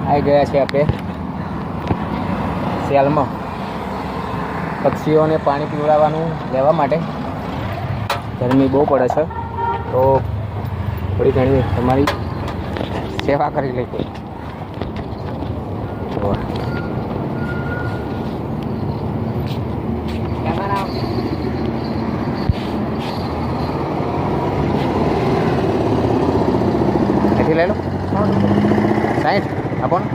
આવી ગયા છે આપણે સેલમાં પક્ષીઓને પાણી પીવડાવવાનું લેવા માટે. ગરમી બહુ પડે છે તો થોડી ઘણી તમારી સેવા કરી લઈએ. એથી લઈ લો 60 આપો ને.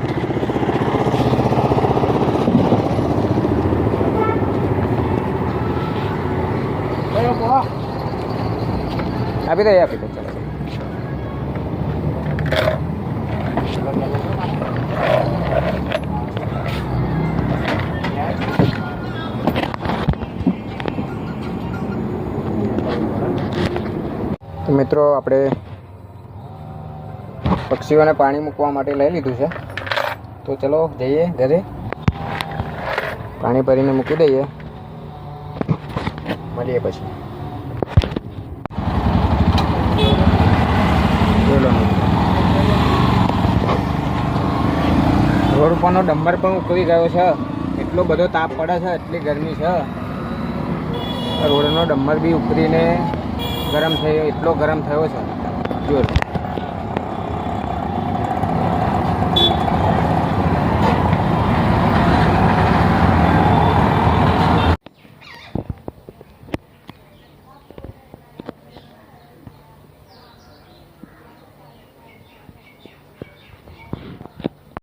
આપી દો ચાલો. તો મિત્રો આપણે પક્ષીઓને પાણી મૂકવા માટે લઈ લીધું છે. તો ચલો જઈએ ઘરે, પાણી ભરીને મૂકી દઈએ, મળીએ પછી. રોડ ઉપરનો ડમ્બર પણ ઉકળી ગયો છે. એટલો બધો તાપ પડે છે, એટલી ગરમી છે. રોડનો ડમ્બર બી ઉકળીને ગરમ થયો, એટલો ગરમ થયો છે. જો